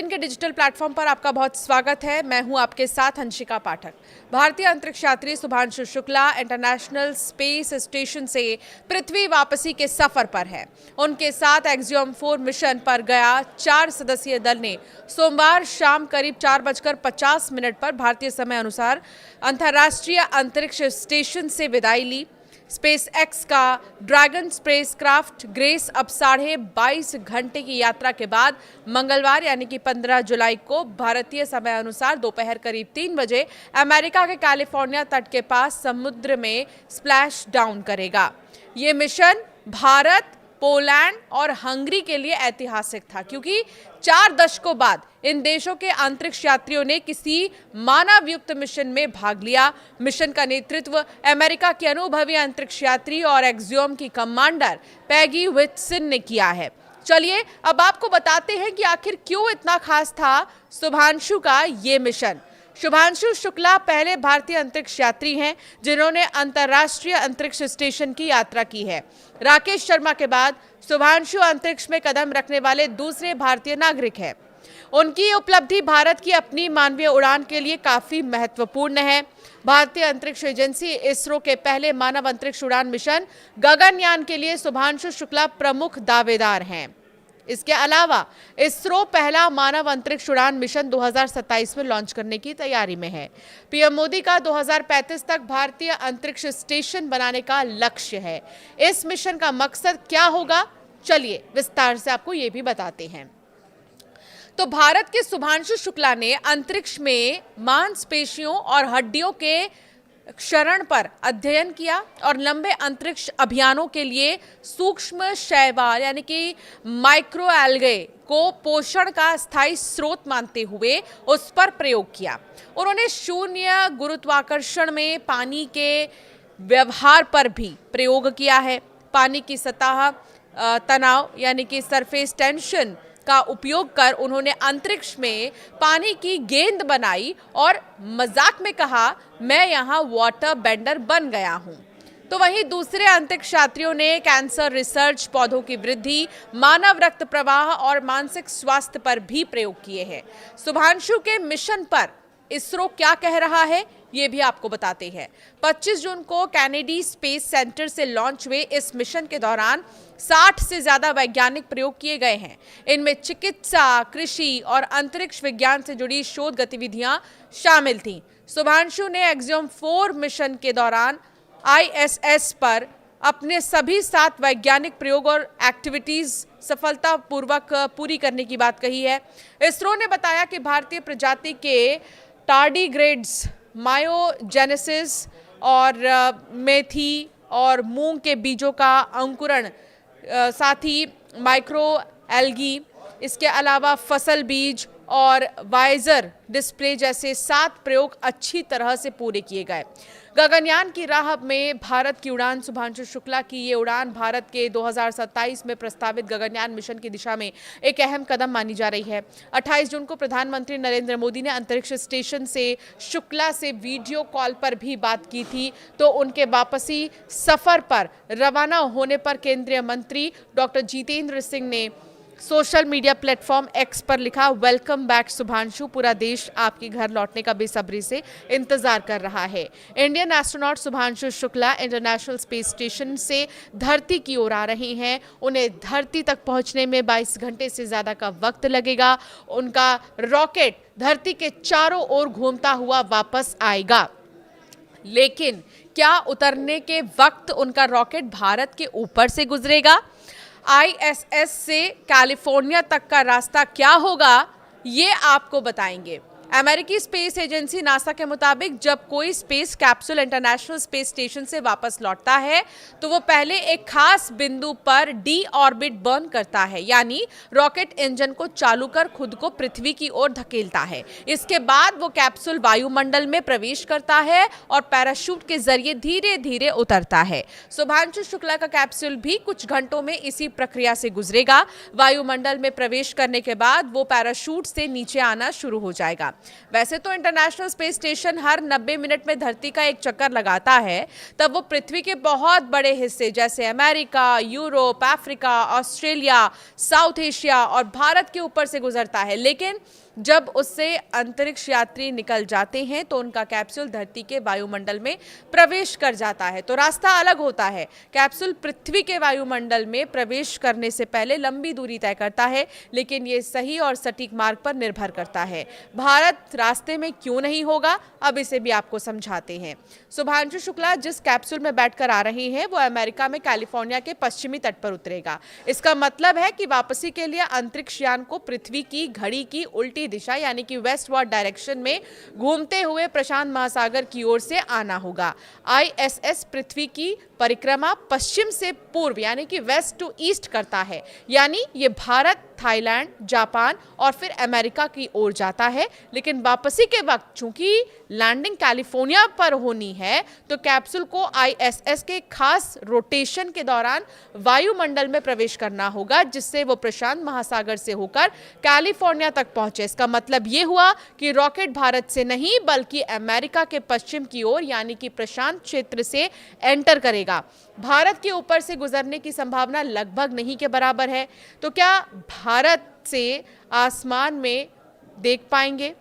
ATN के digital platform पर आपका बहुत स्वागत है। मैं हूं आपके साथ अंशिका पाठक। भारतीय अंतरिक्ष यात्री Shubhanshu Shukla international space station से पृथ्वी वापसी के सफर पर है। उनके साथ एक्सियोम 4 मिशन पर गया 4 सदस्यीय दल ने सोमवार शाम करीब 4:50 पर भारतीय समय अनुसार अंतर्राष्ट्रीय अंतरिक्ष स्टेशन से विदाई ली। स्पेस एक्स का ड्रैगन स्पेसक्राफ्ट ग्रेस अब 22.5 घंटे की यात्रा के बाद मंगलवार यानी कि 15 जुलाई को भारतीय समय अनुसार दोपहर करीब 3 बजे अमेरिका के कैलिफोर्निया तट के पास समुद्र में स्प्लैश डाउन करेगा। ये मिशन भारत, पोलैंड और हंगरी के लिए ऐतिहासिक था, क्योंकि 4 दशकों बाद इन देशों के अंतरिक्ष यात्रियों ने किसी मानवयुक्त मिशन में भाग लिया। मिशन का नेतृत्व अमेरिका के अनुभवी अंतरिक्ष यात्री और एक्सियोम की कमांडर पैगी विट्सन ने किया है। चलिए अब आपको बताते हैं कि आखिर क्यों इतना खास था शुभांशु का ये मिशन। शुभांशु शुक्ला पहले भारतीय अंतरिक्ष यात्री हैं जिन्होंने अंतर्राष्ट्रीय अंतरिक्ष स्टेशन की यात्रा की है। राकेश शर्मा के बाद शुभांशु अंतरिक्ष में कदम रखने वाले दूसरे भारतीय नागरिक हैं। उनकी उपलब्धि भारत की अपनी मानवीय उड़ान के लिए काफी महत्वपूर्ण है। भारतीय अंतरिक्ष एजेंसी इसरो के पहले मानव अंतरिक्ष उड़ान मिशन गगनयान के लिए शुभांशु शुक्ला प्रमुख दावेदार हैं। इसके अलावा इसरो पहला मानव अंतरिक्ष उड़ान मिशन 2027 में लॉन्च करने की तैयारी में है। पीएम मोदी का 2035 तक भारतीय अंतरिक्ष स्टेशन बनाने का लक्ष्य है। इस मिशन का मकसद क्या होगा, चलिए विस्तार से आपको ये भी बताते हैं। तो भारत के शुभांशु शुक्ला ने अंतरिक्ष में मांसपेशियों और हड्डियों के क्षरण पर अध्ययन किया और लंबे अंतरिक्ष अभियानों के लिए सूक्ष्म शैवाल यानी कि माइक्रो एल्गे को पोषण का स्थायी स्रोत मानते हुए उस पर प्रयोग किया। उन्होंने शून्य गुरुत्वाकर्षण में पानी के व्यवहार पर भी प्रयोग किया है। पानी की सतह तनाव यानी कि सरफेस टेंशन का उपयोग कर उन्होंने अंतरिक्ष में पानी की गेंद बनाई और मजाक में कहा, मैं यहाँ वाटर बेंडर बन गया हूँ। तो वहीं दूसरे अंतरिक्ष यात्रियों ने कैंसर रिसर्च, पौधों की वृद्धि, मानव रक्त प्रवाह और मानसिक स्वास्थ्य पर भी प्रयोग किए हैं। शुभांशु के मिशन पर इसरो क्या कह रहा है ये भी आपको बताते हैं। 25 जून को कैनेडी स्पेस सेंटर से लॉन्च हुए इस मिशन के दौरान 60 से ज्यादा वैज्ञानिक प्रयोग किए गए हैं। इनमें चिकित्सा, कृषि और अंतरिक्ष विज्ञान से जुड़ी शोध गतिविधियां शामिल थीं। शुभांशु ने एक्सियोम 4 मिशन के दौरान आईएसएस पर अपने सभी 7 वैज्ञानिक प्रयोग और एक्टिविटीज सफलतापूर्वक पूरी करने की बात कही है। इसरो ने बताया कि भारतीय प्रजाति के टार्डीग्रेड्स, मायोजेनेसिस और मेथी और मूंग के बीजों का अंकुरण, साथ ही माइक्रो एल्गी, इसके अलावा फसल बीज और वाइजर डिस्प्ले जैसे 7 प्रयोग अच्छी तरह से पूरे किए गए। गगनयान की राह में भारत की उड़ान। शुभांशु शुक्ला की ये उड़ान भारत के 2027 में प्रस्तावित गगनयान मिशन की दिशा में एक अहम कदम मानी जा रही है। 28 जून को प्रधानमंत्री नरेंद्र मोदी ने अंतरिक्ष स्टेशन से शुक्ला से वीडियो कॉल पर भी बात की थी। तो उनके वापसी सफर पर रवाना होने पर केंद्रीय मंत्री डॉक्टर जितेंद्र सिंह ने सोशल मीडिया प्लेटफॉर्म एक्स पर लिखा, वेलकम बैक शुभांशु, पूरा देश आपके घर लौटने का बेसब्री से इंतजार कर रहा है। Indian astronaut Shubhanshu Shukla international space station से धरती की ओर आ रहे हैं। उन्हें धरती तक पहुंचने में 22 घंटे से ज्यादा का वक्त लगेगा। उनका रॉकेट धरती के चारों ओर घूमता हुआ वापस आएगा, लेकिन क्या उतरने के वक्त उनका रॉकेट भारत के ऊपर से गुजरेगा? आईएसएस से कैलिफोर्निया तक का रास्ता क्या होगा, ये आपको बताएंगे। अमेरिकी स्पेस एजेंसी नासा के मुताबिक जब कोई space capsule international space station से वापस लौटता है तो वो पहले एक खास बिंदु पर डी ऑर्बिट बर्न करता है, यानी रॉकेट इंजन को चालू कर खुद को पृथ्वी की ओर धकेलता है। इसके बाद वो कैप्सूल वायुमंडल में प्रवेश करता है और पैराशूट के जरिए धीरे धीरे उतरता है। शुभांशु शुक्ला का कैप्सूल भी कुछ घंटों में इसी प्रक्रिया से गुजरेगा। वायुमंडल में प्रवेश करने के बाद वो पैराशूट से नीचे आना शुरू हो जाएगा। वैसे तो इंटरनेशनल स्पेस स्टेशन हर 90 मिनट में धरती का एक चक्कर लगाता है, तब वो पृथ्वी के बहुत बड़े हिस्से जैसे America, Europe, Africa, Australia, south Asia और भारत के ऊपर से गुजरता है। लेकिन जब उससे अंतरिक्ष यात्री निकल जाते हैं तो उनका कैप्सूल धरती के वायुमंडल में प्रवेश कर जाता है। तो रास्ता अलग होता है। कैप्सूल पृथ्वी के वायुमंडल में प्रवेश करने से पहले लंबी दूरी तय करता है, लेकिन ये सही और सटीक मार्ग पर निर्भर करता है। भारत रास्ते में क्यों नहीं होगा, अब इसे भी आपको समझाते हैं। शुभांशु शुक्ला जिस कैप्सूल में बैठकर आ रहे हैं वो अमेरिका में कैलिफोर्निया के पश्चिमी तट पर उतरेगा। इसका मतलब है कि वापसी के लिए अंतरिक्ष यान को पृथ्वी की घड़ी की उल्टी दिशा यानी कि वेस्टवर्ड डायरेक्शन में घूमते हुए प्रशांत महासागर की ओर से आना होगा। आईएसएस पृथ्वी की परिक्रमा पश्चिम से पूर्व यानी कि वेस्ट टू ईस्ट करता है, यानी ये भारत, थाईलैंड, जापान और फिर अमेरिका की ओर जाता है। लेकिन वापसी के वक्त चूंकि लैंडिंग कैलिफोर्निया पर होनी है तो कैप्सूल को आईएसएस के खास रोटेशन के दौरान वायुमंडल में प्रवेश करना होगा, जिससे वो प्रशांत महासागर से होकर कैलिफोर्निया तक पहुंचे। इसका मतलब ये हुआ कि रॉकेट भारत से नहीं बल्कि अमेरिका के पश्चिम की ओर यानी कि प्रशांत क्षेत्र से एंटर करेगा। भारत के ऊपर से गुजरने की संभावना लगभग नहीं के बराबर है। तो क्या भारत से आसमान में देख पाएंगे?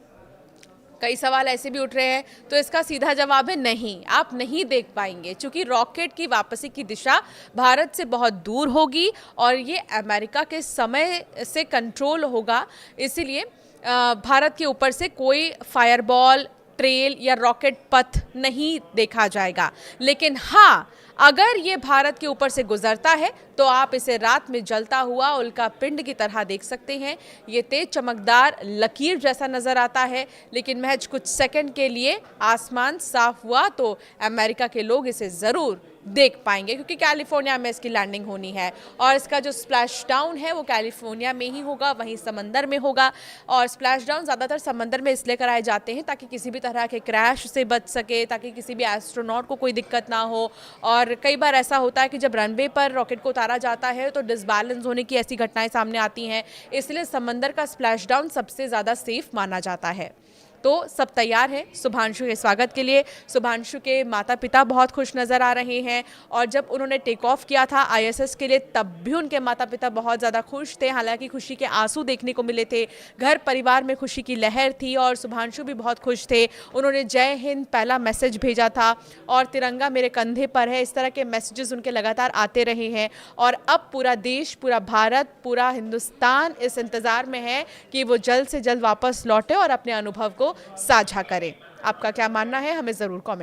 कई सवाल ऐसे भी उठ रहे हैं, तो इसका सीधा जवाब है नहीं, आप नहीं देख पाएंगे, क्योंकि रॉकेट की वापसी की दिशा भारत से बहुत दूर होगी और ये अमेरिका के समय से कंट्रोल होगा। इसीलिए भारत के ऊपर से कोई फायरबॉल, ट्रेल या रॉकेट पथ नहीं देखा जाएगा। लेकिन हाँ, अगर ये भारत के ऊपर से गुजरता है तो आप इसे रात में जलता हुआ उल्का पिंड की तरह देख सकते हैं। ये तेज चमकदार लकीर जैसा नजर आता है, लेकिन महज कुछ सेकंड के लिए आसमान साफ हुआ तो अमेरिका के लोग इसे जरूर देख पाएंगे, क्योंकि कैलिफोर्निया में इसकी लैंडिंग होनी है और इसका जो स्प्लैश डाउन है वो कैलिफोर्निया में ही होगा, वहीं समंदर में होगा। और स्प्लैश डाउन ज़्यादातर समंदर में इसलिए कराए जाते हैं ताकि किसी भी तरह के क्रैश से बच सके, ताकि किसी भी एस्ट्रोनॉट को कोई दिक्कत ना हो। और कई बार ऐसा होता है कि जब रनवे पर रॉकेट को उतारा जाता है तो डिसबैलेंस होने की ऐसी घटनाएं सामने आती हैं, इसलिए समंदर का स्प्लैश डाउन सबसे ज़्यादा सेफ माना जाता है। तो सब तैयार है शुभांशु के स्वागत के लिए। शुभांशु के माता पिता बहुत खुश नज़र आ रहे हैं और जब उन्होंने टेक ऑफ किया था आईएसएस के लिए तब भी उनके माता पिता बहुत ज़्यादा खुश थे। हालांकि खुशी के आंसू देखने को मिले थे, घर परिवार में खुशी की लहर थी और शुभांशु भी बहुत खुश थे। उन्होंने जय हिंद पहला मैसेज भेजा था और तिरंगा मेरे कंधे पर है, इस तरह के मैसेजेस उनके लगातार आते रहे हैं। और अब पूरा देश, पूरा भारत, पूरा हिंदुस्तान इस इंतज़ार में है कि वो जल्द से जल्द वापस लौटे और अपने अनुभव को साझा करें। आपका क्या मानना है, हमें ज़रूर कमेंट